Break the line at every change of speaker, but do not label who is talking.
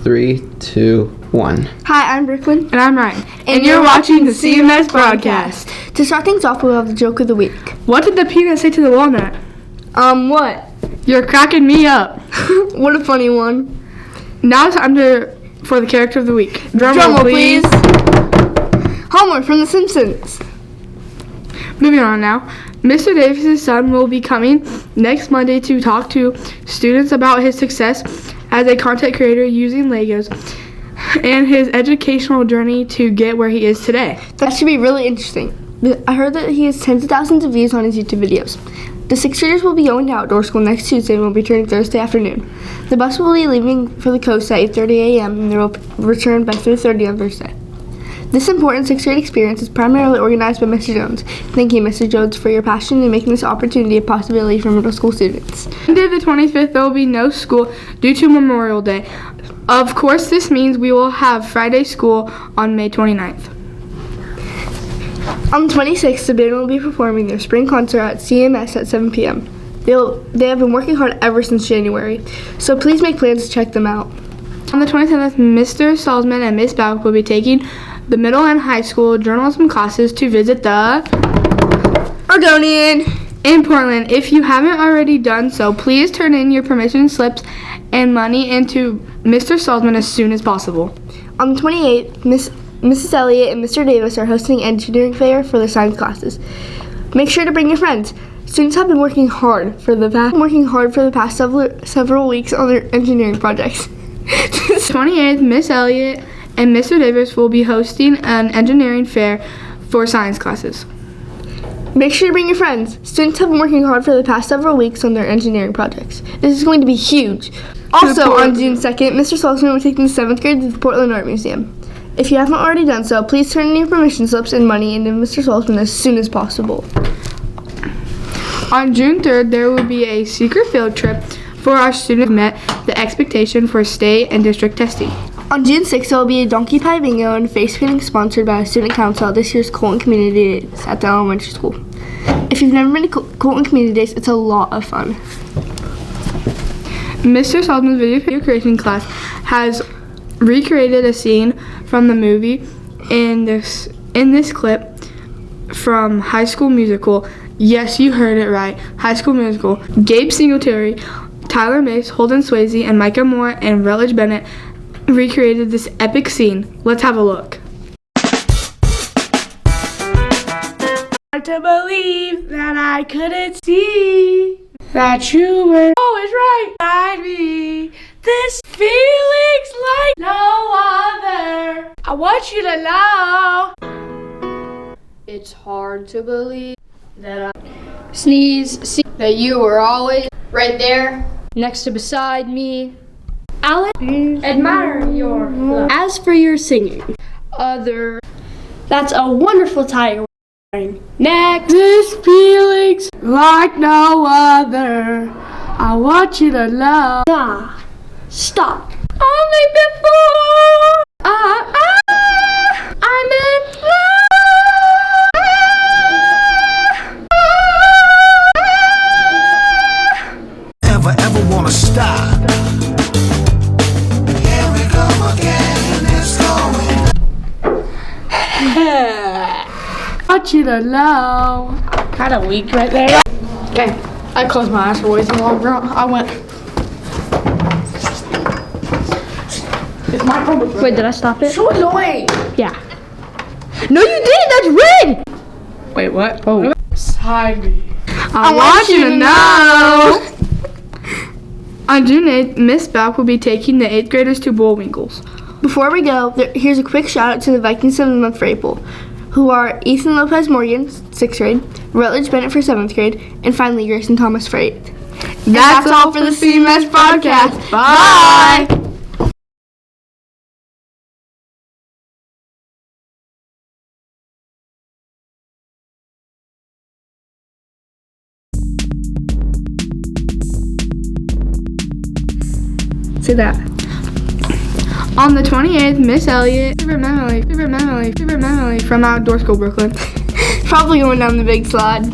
3, 2, 1.
Hi, I'm Brooklyn.
And I'm Ryan. And you're watching the CMS Broadcast.
To start things off, we'll have the joke of the week.
What did the peanut say to the walnut?
What?
You're cracking me up.
What a funny one.
Now it's time for the character of the week. Drum roll, please.
Homer from The Simpsons.
Moving on now. Mr. Davis' son will be coming next Monday to talk to students about his success as a content creator using Legos and his educational journey to get where he is today.
That should be really interesting. I heard that he has tens of thousands of views on his YouTube videos. The 6th graders will be going to outdoor school next Tuesday and will be returning Thursday afternoon. The bus will be leaving for the coast at 8:30 a.m. and they will return by 3:30 on Thursday. This important 6th grade experience is primarily organized by Mr. Jones. Thank you, Mr. Jones, for your passion in making this opportunity a possibility for middle school students.
Monday the 25th, there will be no school due to Memorial Day. Of course, this means we will have Friday school on May 29th.
On the 26th, the band will be performing their spring concert at CMS at 7 p.m. They have been working hard ever since January, so please make plans to check them out.
On the 27th, Mr. Salzman and Miss Bauk will be taking the middle and high school journalism classes to visit the
Oregonian
in Portland. If you haven't already done so, please turn in your permission slips and money into Mr. Salzman as soon as possible.
On the 28th, Mrs. Elliott and Mr. Davis are hosting an engineering fair for their science classes. Make sure to bring your friends. Students have been working hard for the past several weeks on their engineering projects.
28th, Miss Elliott and Mr. Davis will be hosting an engineering fair for science classes.
Make sure to bring your friends. Students have been working hard for the past several weeks on their engineering projects. This is going to be huge. Also, on June 2nd, Mr. Salzman will be taking the 7th grade to the Portland Art Museum. If you haven't already done so, please turn in your permission slips and money into Mr. Salzman as soon as possible.
On June 3rd, there will be a secret field trip for our students who met the expectation for state and district testing.
On June 6th, there will be a donkey pie bingo and face painting sponsored by Student Council at this year's Colton Community Days at the elementary school. If you've never been to Colton Community Days, it's a lot of fun.
Mr. Salzman's video creation class has recreated a scene from the movie in this clip from High School Musical. Yes, you heard it right. High School Musical. Gabe Singletary, Tyler Mace, Holden Swayze, and Micah Moore and Rutledge Bennett recreated this epic scene. Let's have a look. Hard to believe that I couldn't see that you were always right beside me. This feeling's like no other. I want you to know
it's hard to believe that I sneeze, that you were always right there next to beside me. Alex, admire your love.
As for your singing, that's a wonderful tiger. Next.
This feeling's like no other. I want you to know.
Nah, stop.
Only before I'm in
love. Ever wanna stop? Here we go again, it's going.
I want you to know. Kind of weak right there. Okay, I closed my eyes for way too long, bro. I went. It's my problem.
Wait, did I stop it?
So annoying.
Yeah. No, you didn't. That's red.
Wait, what?
Oh.
Side me. I want you to know. On June 8th, Miss Bauk will be taking the 8th graders to Bullwinkles.
Before we go, here's a quick shout out to the Vikings of the Month for April, who are Ethan Lopez Morgan, 6th grade, Rutledge Bennett for 7th grade, and finally Grayson Thomas for 8th.
That's all for the CMS Broadcast. Bye!
Say that.
On the 28th, Miss Elliott, favorite memory from Outdoor School Brooklyn.
Probably going down the big slide.